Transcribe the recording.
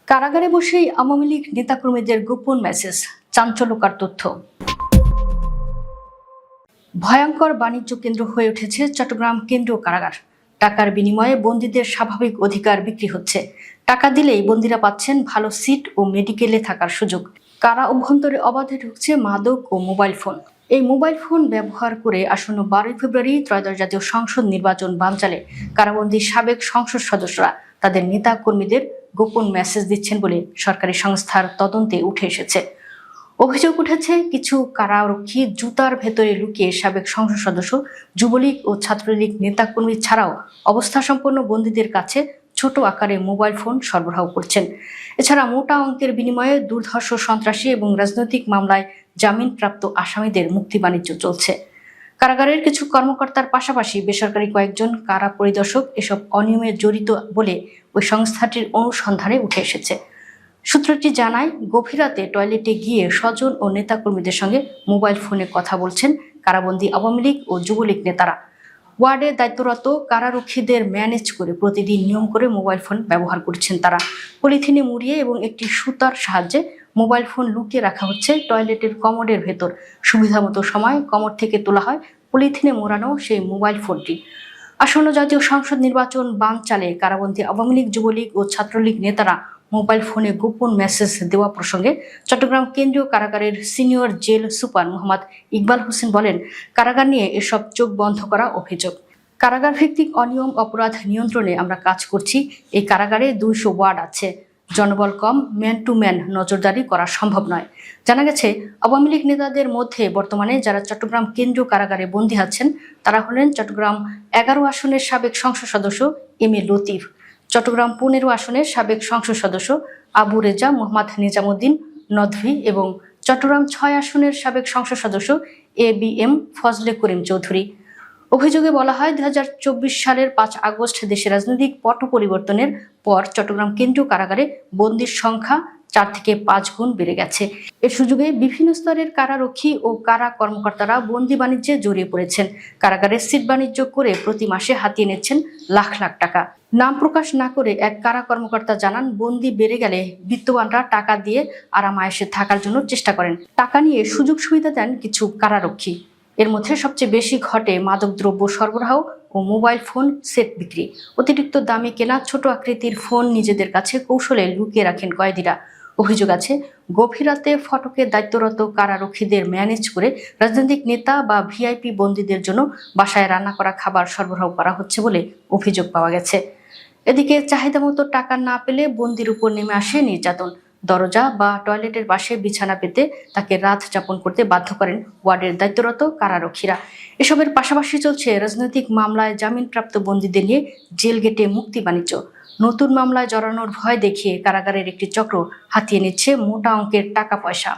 কারাগারে বসেই আওয়ামী লীগ নেতাকর্মীদের গোপন মেসেজ, চাঞ্চল্যকর তথ্য। ভয়ঙ্কর বাণিজ্য কেন্দ্র হয়ে উঠেছে চট্টগ্রাম কেন্দ্রীয় কারাগার। টাকার বিনিময়ে বন্দীদের স্বাভাবিক অধিকার বিক্রি হচ্ছে। টাকা দিলেই বন্দীরা পাচ্ছেন ভালো সিট ও মেডিকেলে থাকার সুযোগ। কারা অভ্যন্তরে অবাধে ঢুকছে মাদক ও মোবাইল ফোন। এই মোবাইল ফোন ব্যবহার করে আসন্ন 12 ফেব্রুয়ারি ত্রয়োদশ জাতীয় সংসদ নির্বাচন বানচালে কারাবন্দী সাবেক সংসদ সদস্যরা তাদের নেতা কর্মীদের গোপন মেসেজ দিচ্ছেন বলে সরকারি সংস্থার তদন্তে উঠে এসেছে। অভিযোগ উঠেছে, কিছু কারারক্ষী জুতার ভেতরে লুকিয়ে সাবেক সংসদ সদস্য, যুবলীগ ও ছাত্রলীগ নেতাকর্মী ছাড়াও অবস্থাসম্পন্ন বন্দীদের কাছে ছোট আকারে মোবাইল ফোন সরবরাহ করছেন। এছাড়া মোটা অঙ্কের বিনিময়ে দুর্ধর্ষ সন্ত্রাসী এবং রাজনৈতিক মামলায় জামিনপ্রাপ্ত আসামিদের মুক্তি বাণিজ্য চলছে। কারাগারের কিছু কর্মকর্তার পাশাপাশি বেসরকারি কয়েকজন কারা পরিদর্শক এসব অনিয়মে জড়িত বলে ওই সংস্থাটির অনুসন্ধানে উঠে এসেছে। সূত্রটি জানায়, গভীর রাতে টয়লেটে গিয়ে স্বজন ও নেতাকর্মীদের সঙ্গে মোবাইল ফোনে কথা বলছেন কারাবন্দী আওয়ামী লীগ ও যুবলীগ নেতারা। ওয়ার্ডে দায়িত্বরত কারারক্ষীদের ম্যানেজ করে প্রতিদিন নিয়ম করে মোবাইল ফোন ব্যবহার করছেন তারা। পলিথিনে মুড়িয়ে এবং একটি সুতার সাহায্যে মোবাইল ফোন লুকিয়ে রাখা হচ্ছে টয়লেটের কমোডের ভেতর। সুবিধামতো সময় কমোড থেকে তোলা হয় পলিথিনে মোড়ানো সেই মোবাইল ফোনটি। আসন্ন জাতীয় সংসদ নির্বাচন বানচালে কারাবন্দী আওয়ামী লীগ, যুবলীগ ও ছাত্রলীগ নেতারা মোবাইল ফোনে গোপন মেসেজ দেওয়া প্রসঙ্গে চট্টগ্রাম কেন্দ্রীয় কারাগারের senior jail super Mohammad Iqbal Hossain বলেন, কারাগার নিয়ে এসব চোখ বন্ধ করা অভিযোগ। কারাগার ভিত্তিক অনিয়ম অপরাধ নিয়ন্ত্রণে আমরা কাজ করছি। এই কারাগারে 200 ওয়ার্ড আছে, জনবল কম, ম্যান টু ম্যান নজরদারি করা সম্ভব নয়। জানা গেছে, আওয়ামী লীগ নেতাদের মধ্যে বর্তমানে যারা চট্টগ্রাম কেন্দ্রীয় কারাগারে বন্দী আছেন তারা হলেন চট্টগ্রাম 11 আসনের সাবেক সংসদ সদস্য এম এ লতিফ, চট্টগ্রাম 15 আসনের সাবেক সংসদ সদস্য আবু রেজা মোহাম্মদ নিজামুদ্দিন নদভী এবং চট্টগ্রাম 6 আসনের সাবেক সংসদ সদস্য A B M Fazle Karim Chowdhury. অভিযোগে বলা হয়, 2024 সালের 5 আগস্ট দেশে রাজনৈতিক পট পরিবর্তনের পর চট্টগ্রাম কেন্দ্রীয় কারাগারে বন্দীর সংখ্যা 4 থেকে 5 গুণ বেড়ে গেছে। এর সুযোগে বিভিন্ন স্তরের কারারক্ষী ও কারা কর্মকর্তারা বন্দি বাণিজ্যে জড়িয়ে পড়েছেন। কারাগারে সিট বাণিজ্য করে প্রতি মাসে হাতিয়ে নিচ্ছেন লাখ লাখ টাকা। নাম প্রকাশ না করে এক কারা কর্মকর্তা জানান, বন্দি বেড়ে গেলে বিত্তবানরা টাকা দিয়ে আরাম আয়েশে থাকার জন্য চেষ্টা করেন। টাকা নিয়ে সুযোগ সুবিধা দেন কিছু কারারক্ষী। এর মধ্যে সবচেয়ে বেশি ঘটে মাদকদ্রব্য সরবরাহ ও মোবাইল ফোন সেট বিক্রি। অতিরিক্ত দামে কেনা ছোট আকৃতির ফোন নিজেদের কাছে কৌশলে লুকিয়ে রাখেন কয়েদিরা। অভিযোগ আছে, গভীর রাতে ফটকে দায়িত্বরত কারারক্ষীদের ম্যানেজ করে রাজনৈতিক নেতা বা ভিআইপি বন্দীদের জন্য বাসায় রান্না করা খাবার সরবরাহ করা হচ্ছে বলে অভিযোগ পাওয়া গেছে। এদিকে চাহিদা মতো টাকা না পেলে বন্দির উপর নেমে আসে নির্যাতন। দরজা বা টয়লেটের পাশে বিছানা পেতে তাকে রাত যাপন করতে বাধ্য করেন ওয়ার্ডের দায়িত্বরত কারারক্ষীরা। এসবের পাশাপাশি চলছে রাজনৈতিক মামলায় জামিনপ্রাপ্ত বন্দীদের নিয়ে জেল গেটে মুক্তি বাণিজ্য। নতুন মামলায় জড়ানোর ভয় দেখিয়ে কারাগারের একটি চক্র হাতিয়ে নিচ্ছে মোটা অঙ্কের টাকা পয়সা।